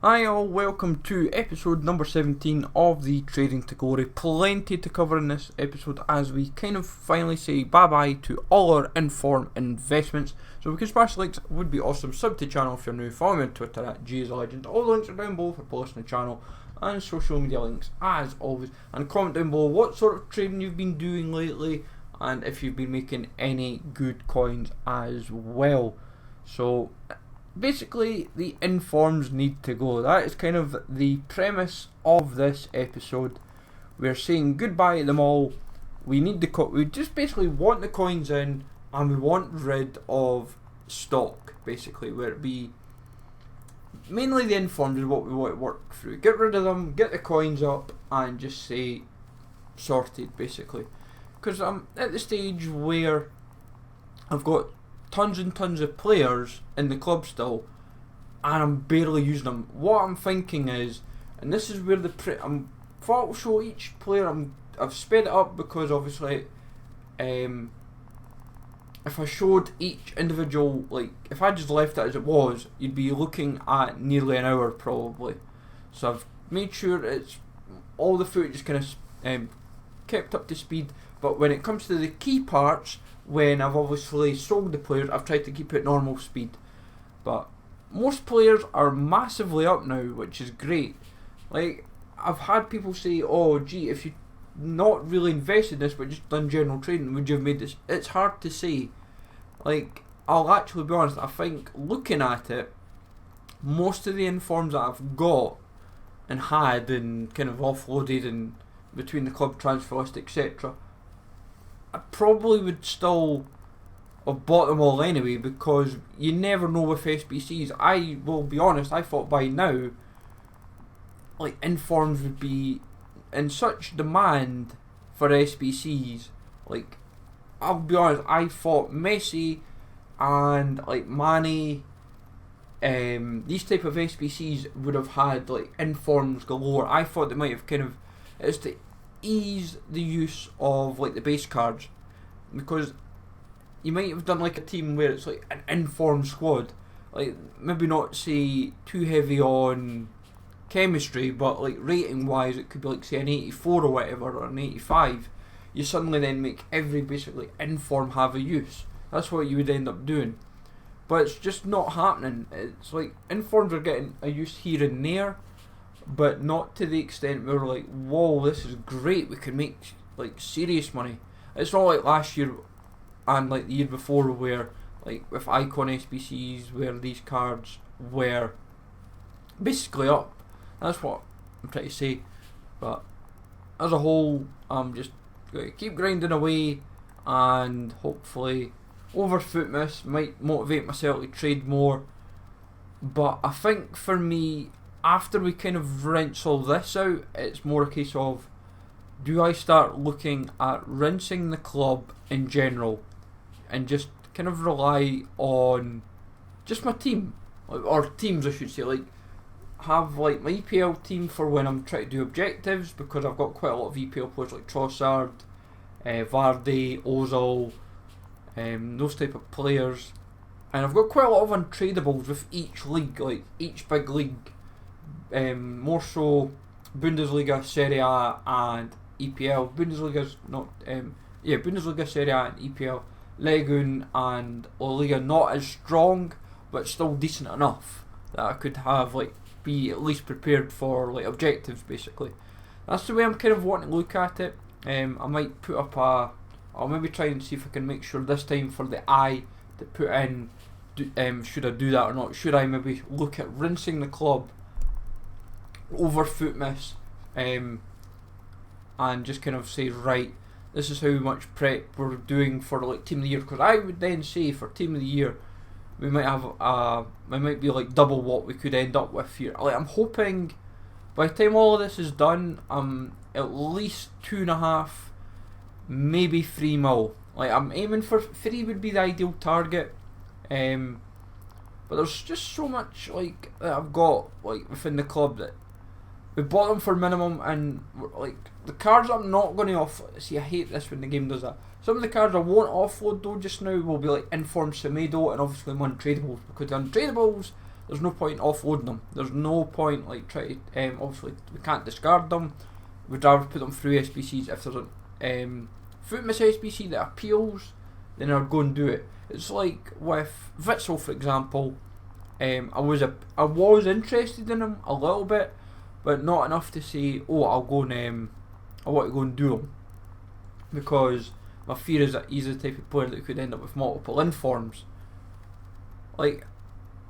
Hi all, welcome to episode number 17 of the Trading to Glory. Plenty to cover in this episode as we kind of finally say bye bye to all our informed investments. So we can smash links, would be awesome. Sub to the channel if you're new, follow me on Twitter at GisALegend. All the links are down below for posting the channel and social media links as always. And comment down below what sort of trading you've been doing lately and if you've been making any good coins as well. So basically, the informs need to go. That is kind of the premise of this episode. We're saying goodbye to them all. We need we just basically want the coins in, and we want rid of stock. Basically, where it be mainly the informs is what we want to work through. Get rid of them, get the coins up, and just say sorted. Basically, because I'm at the stage where I've got tons and tons of players in the club still, and I'm barely using them. What I'm thinking is, and this is where the thought I'll show each player. I've sped it up because obviously, if I showed each individual, like if I just left it as it was, you'd be looking at nearly an hour probably. So I've made sure it's all the footage is kind of kept up to speed. But when it comes to the key parts, when I've obviously sold the players, I've tried to keep it normal speed. But most players are massively up now, which is great. Like, I've had people say, oh gee, if you not really invested in this but just done general trading, would you have made this? It's hard to say. Like, I'll actually be honest, I think looking at it, most of the informs that I've got and had and kind of offloaded and between the club transfer list, etc., I probably would still have bought them all anyway, because you never know with SBCs. I will be honest, I thought by now, like, informs would be in such demand for SBCs. Like, I'll be honest, I thought Messi and like Mane, these type of SBCs would have had like informs galore. I thought they might have kind of, it's to ease the use of like the base cards, because you might have done like a team where it's like an informed squad, like maybe not say too heavy on chemistry, but like rating wise it could be like say an 84 or whatever, or an 85. You suddenly then make every basically inform have a use. That's what you would end up doing, but it's just not happening. It's like informs are getting a use here and there, but not to the extent where we're like, whoa, this is great, we can make like serious money. It's not like last year and like the year before where like with icon SBCs where these cards were basically up. That's what I'm trying to say. But as a whole, I'm just going to keep grinding away, and hopefully Overfootmas might motivate myself to trade more. But I think for me, after we kind of rinse all this out, it's more a case of, do I start looking at rinsing the club in general and just kind of rely on just my team, or teams I should say, like have like my EPL team for when I'm trying to do objectives, because I've got quite a lot of EPL players like Trossard, Vardy, Ozil, those type of players, and I've got quite a lot of untradables with each league, like each big league. More so Bundesliga, Serie A and EPL. Bundesliga's not Bundesliga, Serie A and EPL. Liga and La Liga not as strong, but still decent enough that I could have like be at least prepared for like objectives basically. That's the way I'm kind of wanting to look at it. I might put up I'll maybe try and see if I can make sure this time for the eye to put in, should I do that or not? Should I maybe look at rinsing the club, Overfootmas, and just kind of say, right, this is how much prep we're doing for like team of the year, because I would then say for team of the year we might have we might be like double what we could end up with here. Like, I'm hoping by the time all of this is done, I'm at least 2.5, maybe 3 mil. Like, I'm aiming for 3 would be the ideal target. But there's just so much like that I've got like within the club that we bought them for minimum, and like the cards I'm not going to offload. See, I hate this when the game does that. Some of the cards I won't offload though just now will be like Informed Semedo and obviously my untradables, because the untradables there's no point in offloading them. There's no point like try to obviously we can't discard them. We'd rather put them through SBCs. If there's a Footmas SBC that appeals, then I'd go and do it. It's like with Witzel, for example. I was interested in him a little bit, but not enough to say, oh, I want to go and do him, because my fear is that he's the type of player that could end up with multiple informs. Like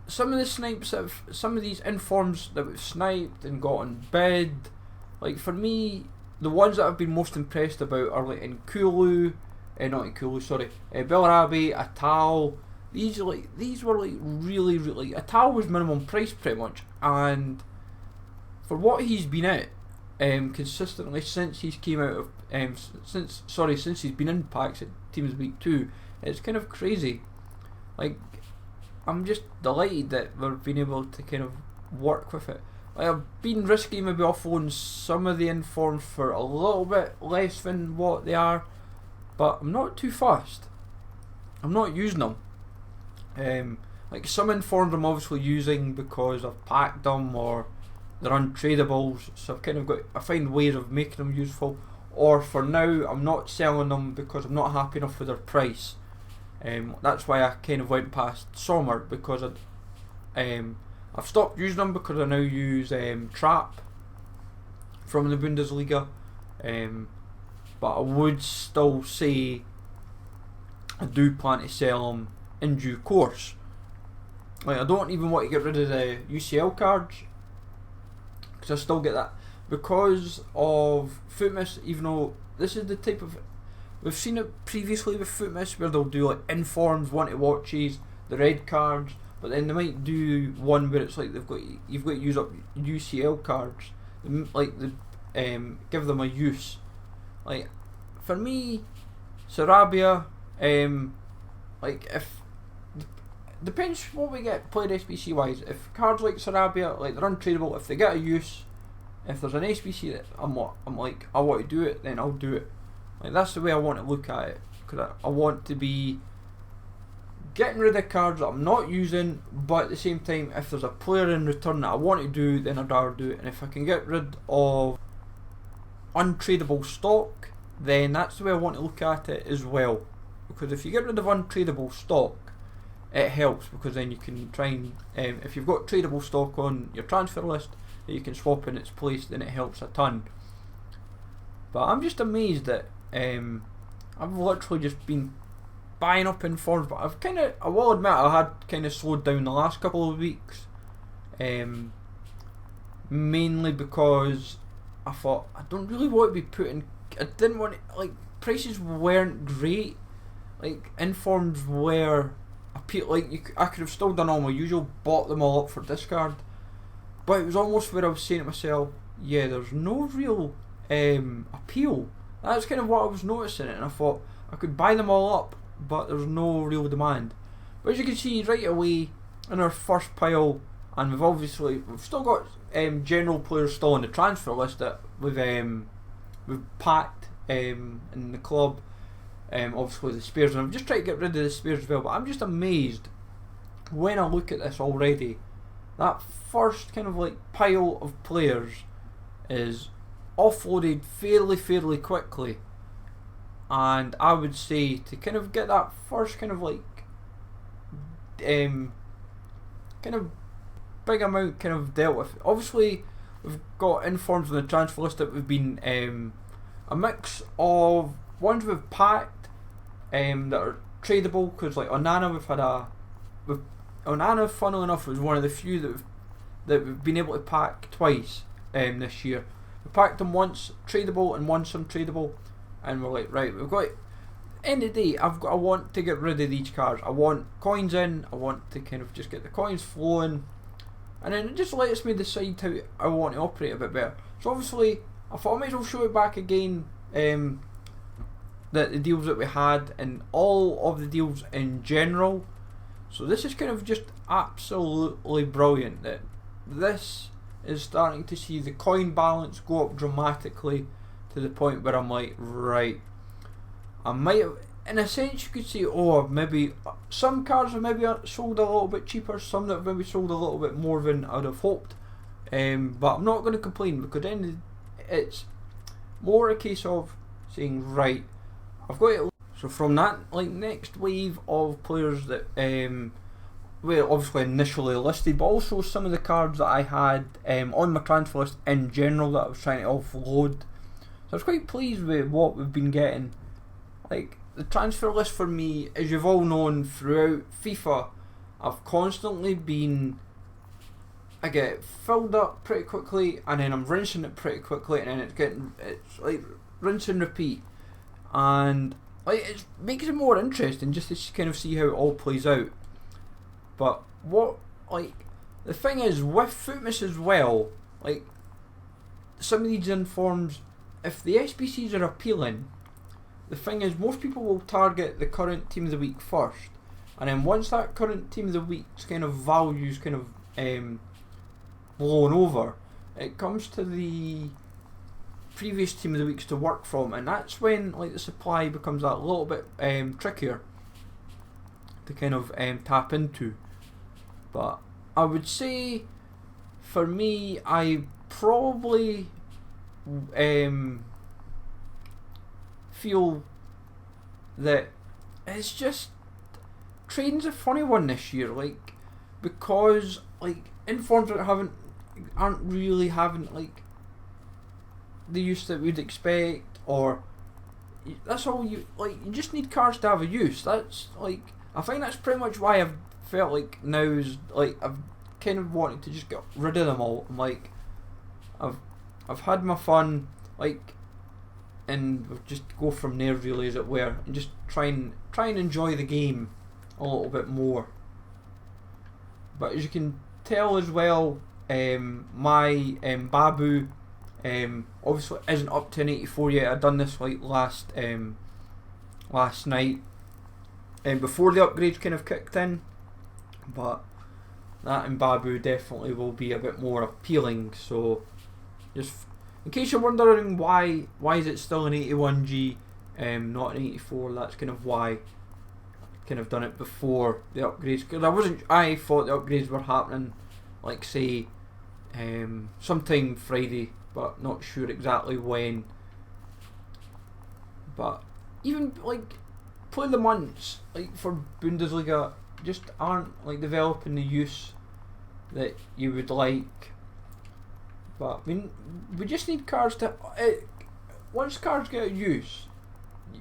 some of the snipes some of these informs that we've sniped and got on bid, like for me, the ones that I've been most impressed about are like Nkulu, Bellarabi, Atal. These were like really Atal was minimum price pretty much, and for what he's been at consistently since he's came out of since he's been in packs at Teams Week 2, it's kind of crazy. Like I'm just delighted that we've been able to kind of work with it. Like I've been risky maybe offloading some of the informs for a little bit less than what they are, but I'm not too fussed. I'm not using them. Like some informs I'm obviously using because I've packed them or they're untradables, so I find ways of making them useful. Or for now, I'm not selling them because I'm not happy enough with their price. That's why I kind of went past Sommer, because I've stopped using them because I now use Trap from the Bundesliga. But I would still say I do plan to sell them in due course. Like I don't even want to get rid of the UCL cards, because I still get that because of Footmas. Even though this is the type of, we've seen it previously with Footmas where they'll do like informs, want to watches, the red cards, but then they might do one where it's like you've got to use up UCL cards, like give them a use. Like for me, Sarabia, like if depends what we get played SBC wise. If cards like Sarabia, like they're untradeable, if they get a use, if there's an SBC that I'm like I want to do it, then I'll do it. Like that's the way I want to look at it, because I want to be getting rid of cards that I'm not using, but at the same time, if there's a player in return that I want to do, then I'd rather do it. And if I can get rid of untradable stock, then that's the way I want to look at it as well. Because if you get rid of untradable stock, it helps, because then you can try and if you've got tradable stock on your transfer list that you can swap in its place, then it helps a ton. But I'm just amazed that I've literally just been buying up informs, but I will admit I had kind of slowed down the last couple of weeks, mainly because I thought I don't really want to be putting, I didn't want to, like, prices weren't great, like informs were I could have still done all my usual, bought them all up for discard, but it was almost where I was saying to myself, yeah, there's no real appeal. That's kind of what I was noticing, and I thought I could buy them all up, but there's no real demand. But as you can see right away in our first pile, and we've still got general players still on the transfer list that we've packed in the club. Obviously the spares, and I'm just trying to get rid of the spares as well, but I'm just amazed when I look at this already. That first kind of like pile of players is offloaded fairly quickly, and I would say to kind of get that first kind of like kind of big amount kind of dealt with. Obviously we've got informs on the transfer list that we've been a mix of ones we've packed that are tradable, because like Onana Onana, funnily enough, was one of the few that we've been able to pack twice this year. We packed them once tradable and once untradable, and we're like, right, we've got, end of the day, I want to get rid of these cards. I want coins in, I want to kind of just get the coins flowing, and then it just lets me decide how I want to operate a bit better. So obviously I thought I might as well show it back again, the deals that we had and all of the deals in general. So this is kind of just absolutely brilliant that this is starting to see the coin balance go up dramatically to the point where I'm like, right, I might have, in a sense, you could say, oh, maybe some cards have maybe sold a little bit cheaper, some that have maybe sold a little bit more than I'd have hoped. But I'm not going to complain, because then it's more a case of saying, right, I've got it. So from that next wave of players that well, obviously initially listed, but also some of the cards that I had on my transfer list in general that I was trying to offload. So I was quite pleased with what we've been getting. Like, the transfer list for me, as you've all known throughout FIFA, I've constantly been, I get filled up pretty quickly, and then I'm rinsing it pretty quickly, and then it's like rinse and repeat, and like it makes it more interesting just to kind of see how it all plays out. But what, like, the thing is with Footmas as well, like, some of these informs, if the SBCs are appealing, the thing is most people will target the current team of the week first, and then once that current team of the week's kind of values kind of blown over, it comes to the previous team of the weeks to work from, and that's when like the supply becomes that little bit trickier to kind of tap into. But I would say for me, I probably feel that it's just, trading's a funny one this year, like, because like informs that aren't really having like the use that we'd expect, or that's all you like. You just need cards to have a use. That's like, I think that's pretty much why I've felt like now is like I've kind of wanted to just get rid of them all. I'm like, I've had my fun, like, and just go from there really, as it were, and just try and enjoy the game a little bit more. But as you can tell as well, my Babu obviously isn't up to an 84 yet. I'd done this like last night, before the upgrades kind of kicked in, but that and Babu definitely will be a bit more appealing. So just in case you're wondering why is it still an 81G, not an 84, that's kind of why I kind of done it before the upgrades, because I thought the upgrades were happening like say sometime Friday, but not sure exactly when. But even like play the months like for Bundesliga just aren't like developing the use that you would like. But I mean, we just need cards to once cards get a use,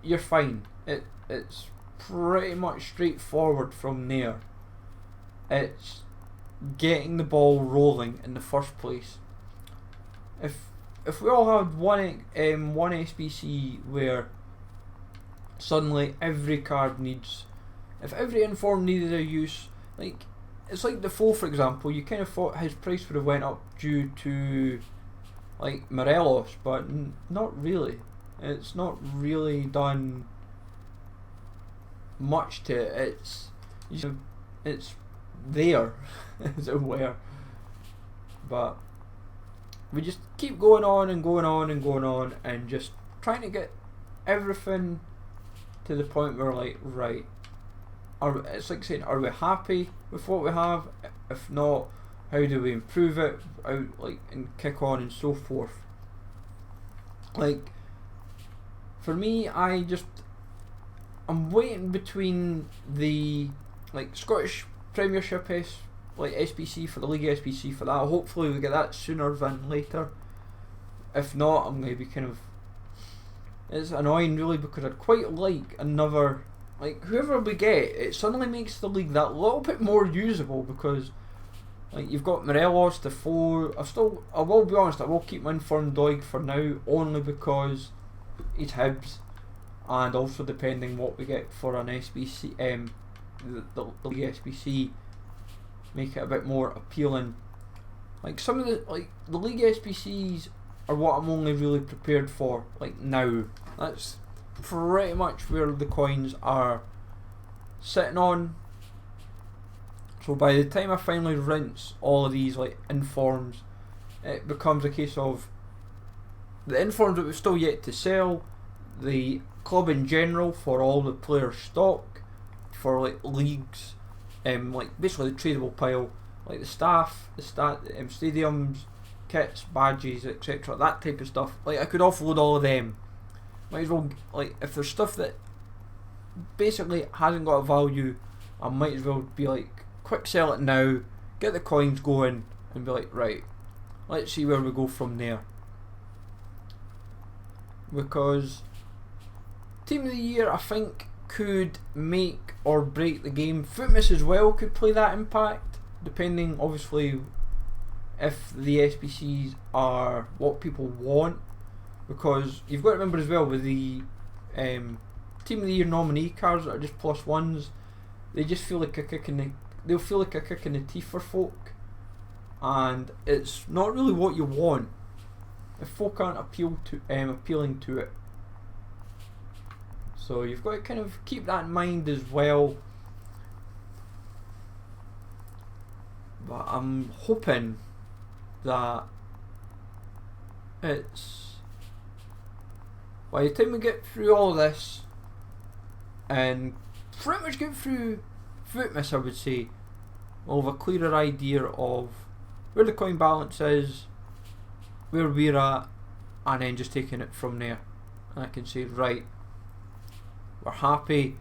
you're fine. It's pretty much straightforward from there. It's getting the ball rolling in the first place. If we all had one SBC where suddenly every card needs, if every inform needed a use, like it's like the Defoe for example, you kind of thought his price would have went up due to like Morelos, but not really. It's not really done much to it. It's there as it were. But we just keep going on and going on and going on, and just trying to get everything to the point where like, right, it's like saying, are we happy with what we have? If not, how do we improve it? Like, and kick on and so forth. Like, for me, I'm waiting between the like Scottish Premiership SBC for the League SBC for that. Hopefully we get that sooner than later. If not, I'm going to be kind of, it's annoying really, because I'd quite like another, like whoever we get, it suddenly makes the league that little bit more usable, because like you've got Morelos, Defoe. I will be honest, I will keep my informed Doig for now, only because he's Hibs, and also depending what we get for an SBC, the League SBC, make it a bit more appealing. Like some of the League SBCs are what I'm only really prepared for like now. That's pretty much where the coins are sitting on. So by the time I finally rinse all of these like informs, it becomes a case of the informs that we've still yet to sell, the club in general for all the player stock, for like leagues, like basically the tradable pile, like the staff, stadiums, kits, badges, etc. That type of stuff. Like I could offload all of them. Might as well, like if there's stuff that basically hasn't got a value, I might as well be like, quick sell it now, get the coins going, and be like, right, let's see where we go from there. Because Team of the Year, I think, could make or break the game. Footmas as well could play that impact, depending obviously if the SBCs are what people want. Because you've got to remember as well with the Team of the Year nominee cards that are just +1s, they just feel like a kick in the they'll feel like a kick in the teeth for folk, and it's not really what you want if folk aren't appealing to it. So you've got to kind of keep that in mind as well. But I'm hoping that it's, by the time we get through all this and pretty much get through Footmas, I would say, we'll have a clearer idea of where the coin balance is, where we're at, and then just taking it from there. And I can say, right, we're happy.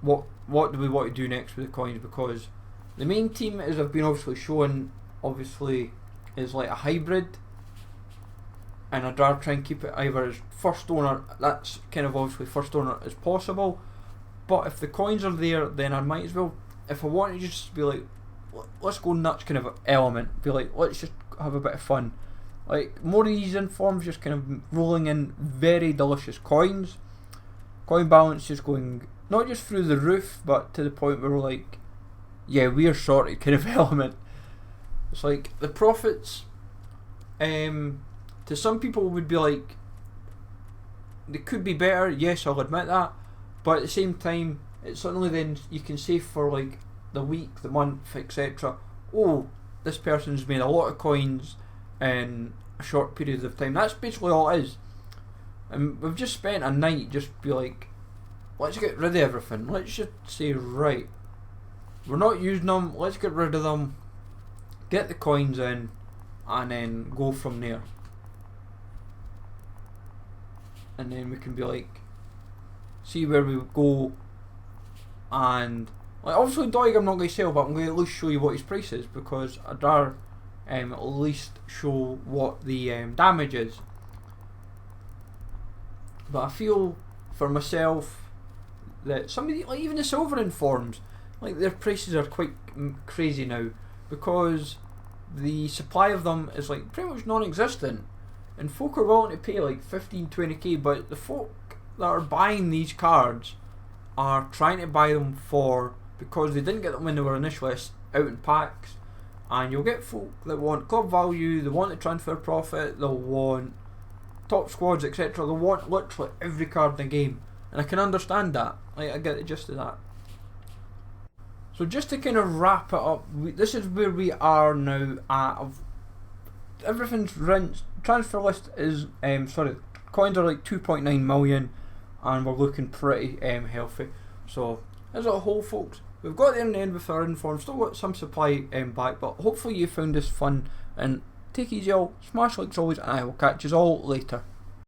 What do we want to do next with the coins? Because the main team, as I've been obviously showing, is like a hybrid, and I'd rather try and keep it either as first owner, that's kind of obviously first owner as possible. But if the coins are there, then I might as well, if I want to just be like, let's go nuts kind of element, be like, let's just have a bit of fun. Like more of these informs, just kind of rolling in very delicious coins. Coin balance just going not just through the roof, but to the point where we're like, yeah, we're sorted kind of element. It's like the profits, to some people would be like, they could be better, yes, I'll admit that, but at the same time, it's suddenly then you can say for like the week, the month, etc. Oh, this person's made a lot of coins in a short period of time. That's basically all it is. And we've just spent a night just be like, let's get rid of everything. Let's just say, right, we're not using them, let's get rid of them, get the coins in, and then go from there. And then we can be like, see where we go. And like obviously Doig I'm not going to sell, but I'm going to at least show you what his price is, because I'd rather at least show what the damage is. But I feel for myself that some of the, like even the silver informs, like their prices are quite crazy now, because the supply of them is like pretty much non-existent, and folk are willing to pay like 15-20k, but the folk that are buying these cards are trying to buy them for, because they didn't get them when they were initially out in packs. And you'll get folk that want club value, they want the transfer profit, they'll want top squads, etc. They'll want literally every card in the game, and I can understand that. I get the gist of that. So just to kind of wrap it up, this is where we are now at. Everything's rinsed. Transfer list is coins are like 2.9 million, and we're looking pretty healthy. So as a whole, folks, we've got there in the end with our inform. Still got some supply back, but hopefully you found this fun. And take it easy all, smash likes always, and I will catch you all later.